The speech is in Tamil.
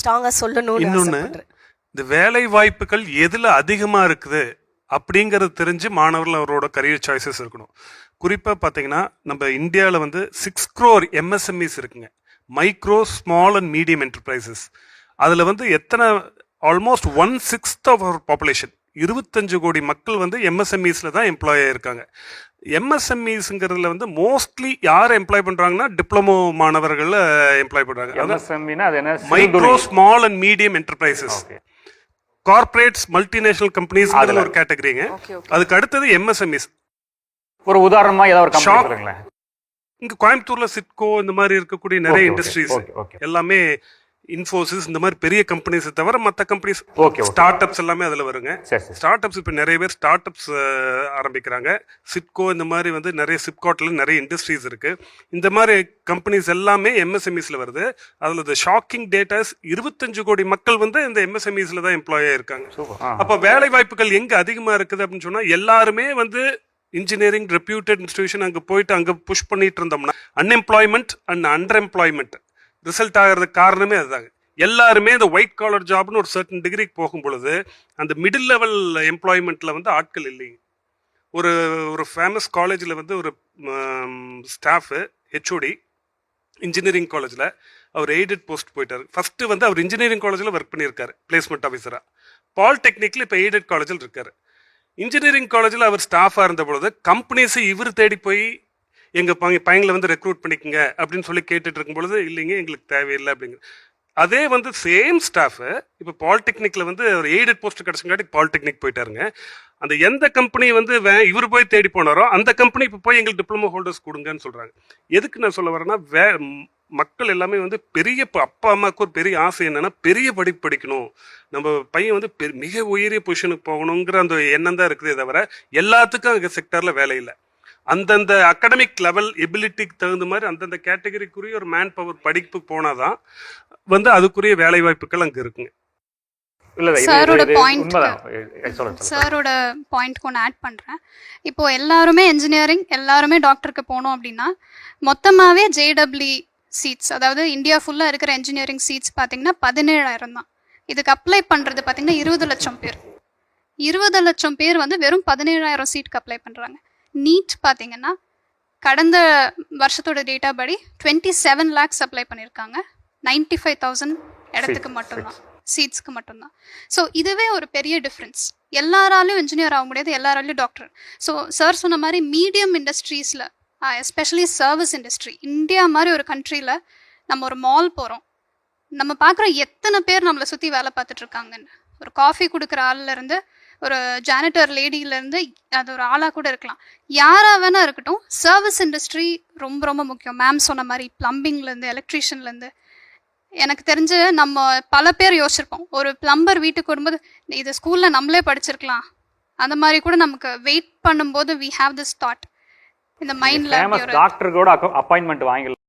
ஸ்ட்ராங்காக சொல்லணும்னு இன்னொன்று, ஆசைப்படுறேன். இந்த வேலை வாய்ப்புகள் எதில் அதிகமாக இருக்குது அப்படிங்கிறது தெரிஞ்சு மாணவர்கள் அவரோட கரியர் சாய்ஸஸ் இருக்கணும். குறிப்பாக பார்த்தீங்கன்னா நம்ம இந்தியாவில் வந்து 6 crore MSMEs இருக்குங்க, micro small and medium enterprises. அதில் வந்து எத்தனை ஆல்மோஸ்ட் 1/6 ஆஃப் அவர் பாப்புலேஷன் 25 கோடி மக்கள் வந்து எம்எஸ்எம்இஸில் தான் எம்ப்ளாய் ஆயிருக்காங்க. எம்எஸ்எம்இஸ்ங்கிறதுல வந்து மோஸ்ட்லி யார் எம்ப்ளாய் பண்ணுறாங்கன்னா டிப்ளமோ மாணவர்கள் எம்ப்ளாய் பண்ணுறாங்க. Micro small and medium enterprises, corporates, multinational companies ஒரு கேட்டகரிங்க. அதுக்கு அடுத்தது எம்எஸ்எம்இஸ். ஒரு உதாரணமா ஏதாவது ஒரு கம்பெனி சொல்லுங்களேன். இங்க கோயம்புத்தூர்ல சிட்கோ இந்த மாதிரி இருக்கக்கூடிய நிறைய இண்டஸ்ட்ரீஸ் எல்லாமே, இன்ஃபோசிஸ் இந்த மாதிரி பெரிய கம்பெனிஸ் தவிர மற்ற கம்பெனிஸ், ஸ்டார்ட் அப்ஸ் எல்லாமே அதுல வருங்க. ஸ்டார்ட் அப்ஸ் இப்போ நிறைய பேர் ஸ்டார்ட் அப்ஸ் ஆரம்பிக்கிறாங்க. சிட்கோ இந்த மாதிரி வந்து நிறைய சிப்காட்ல நிறைய இண்டஸ்ட்ரீஸ் இருக்கு. இந்த மாதிரி கம்பெனிஸ் எல்லாமே எம்எஸ்எம்இஸ்ல வருது. அதுல இந்த ஷாக்கிங் டேட்டாஸ் 25 கோடி மக்கள் வந்து இந்த எம்எஸ்எம்இஸ்ல தான் எம்ப்ளாய் ஆயிருக்காங்க. அப்ப வேலை வாய்ப்புகள் எங்க அதிகமா இருக்குது அப்படின்னு சொன்னா, எல்லாருமே வந்து இன்ஜினியரிங் ரெப்யூட்டட் இன்ஸ்டிடியூஷன் அங்கே போயிட்டு அங்கே புஷ் பண்ணிட்டு இருந்தோம்னா unemployment and under employment result ஆகிறதுக்கு காரணமே அதுதாங்க. எல்லாருமே இந்த ஒயிட் காலர் ஜாப்னு ஒரு சர்டன் டிகிரிக்கு போகும் பொழுது அந்த மிடில் லெவல் எம்ப்ளாய்மெண்ட்டில் வந்து ஆட்கள் இல்லைங்க. ஒரு ஃபேமஸ் காலேஜில் வந்து ஒரு ஸ்டாஃபு ஹெச்ஓடி இன்ஜினியரிங் காலேஜில் அவர் எய்டட் போஸ்ட் போயிட்டார். ஃபஸ்ட்டு வந்து அவர் இன்ஜினியரிங் காலேஜில் ஒர்க் பண்ணியிருக்காரு பிளேஸ்மெண்ட் ஆஃபீஸராக. பாலிடெக்னிக்கில் இப்போ எய்டட் காலேஜில் இருக்கார். இன்ஜினியரிங் காலேஜில் அவர் ஸ்டாஃபாக இருந்த பொழுது கம்பெனிஸை இவர் தேடி போய் எங்கள் பையங்களை வந்து ரெக்ரூட் பண்ணிக்கோங்க அப்படின்னு சொல்லி கேட்டுட்டு இருக்கும் பொழுது, இல்லைங்க எங்களுக்கு தேவையில்லை அப்படிங்கிற. அதே வந்து சேம் ஸ்டாஃபு இப்போ பாலிடெக்னிக்கில் வந்து ஒரு எய்டட் போஸ்ட் கிடச்சங்காட்டி பாலிடெக்னிக் போயிட்டாருங்க. அந்த எந்த கம்பெனி வந்து இவர் போய் தேடி போனாரோ அந்த கம்பெனி இப்போ போய் எங்களுக்கு டிப்ளமோ ஹோல்டர்ஸ் கொடுங்கன்னு சொல்கிறாங்க. எதுக்கு நான் சொல்ல வரேன்னா, மக்கள் எல்லாமே வந்து பெரிய, அப்பா அம்மாவுக்கு ஒரு பெரிய ஆசை என்னன்னா பெரிய படிப்பு படிக்கணும், நம்ம பையன் வந்து மிக உயரிய பொசிஷனுக்கு போகணுங்கிற அந்த எண்ணம் தான் இருக்குதே தவிர எல்லாத்துக்கும் அங்கே செக்டரில் வேலை இல்லை. அந்தந்த அகடமிக் லெவல் எபிலிட்டிக்கு தகுந்த மாதிரி அந்தந்த கேட்டகரிக்குரிய ஒரு மேன் பவர் படிப்பு போனாதான் வந்து அதுக்குரிய வேலை வாய்ப்புகள் அங்கே இருக்குங்க. சாரோட பாயிண்ட் ஒன்று ஆட் பண்ணுறேன். இப்போ எல்லாருமே இன்ஜினியரிங், எல்லாருமே டாக்டருக்கு போனோம் அப்படின்னா மொத்தமாகவே ஜேடபிள்யூ சீட்ஸ், அதாவது இந்தியா ஃபுல்லாக இருக்கிற இன்ஜினியரிங் சீட்ஸ் பார்த்தீங்கன்னா 17,000 தான். இதுக்கு அப்ளை பண்ணுறது பார்த்தீங்கன்னா 20 லட்சம் பேர். 20 லட்சம் பேர் வந்து வெறும் 17,000 சீட்டுக்கு அப்ளை பண்ணுறாங்க. நீட் பார்த்தீங்கன்னா கடந்த வருஷத்தோட டேட்டா படி 27 lakhs அப்ளை பண்ணியிருக்காங்க. 95,000 இடத்துக்கு மட்டும்தான், சீட்ஸ்க்கு மட்டும்தான். ஸோ இதுவே ஒரு பெரிய டிஃப்ரென்ஸ். எல்லாராலையும் இன்ஜினியர் ஆக முடியாது, எல்லாராலையும் டாக்டர். ஸோ சார் சொன்ன மாதிரி மீடியம் இண்டஸ்ட்ரீஸில், எஸ்பெஷலி சர்வீஸ் இண்டஸ்ட்ரி, இந்தியா மாதிரி ஒரு கண்ட்ரியில் நம்ம ஒரு மால் போகிறோம், நம்ம பார்க்குற எத்தனை பேர் நம்மளை சுற்றி வேலை பார்த்துட்டு இருக்காங்கன்னு. ஒரு காஃபி கொடுக்குற ஆள்லேருந்து, ஒரு ஜானிட்டர் லேடியிலேருந்து, அது ஒரு ஆளாக கூட இருக்கலாம், யாராக வேணா இருக்கட்டும், சர்வீஸ் இண்டஸ்ட்ரி ரொம்ப ரொம்ப முக்கியம். மேம் சொன்ன மாதிரி ப்ளம்பிங்லேருந்து, எலக்ட்ரீஷியன்லேருந்து. எனக்கு தெரிஞ்சு நம்ம பல பேர் யோசிச்சிருப்போம், ஒரு பிளம்பர் வீட்டுக்கு வரும்போது இது ஸ்கூலில் நம்மளே படிச்சிருக்கலாம், அந்த மாதிரி கூட நமக்கு வெயிட் பண்ணும்போது வி ஹாவ் திஸ் தாட் இந்த மைண்ட்ல. டாக்டர் கூட அப்பாயின்மெண்ட் வாங்கலாம்.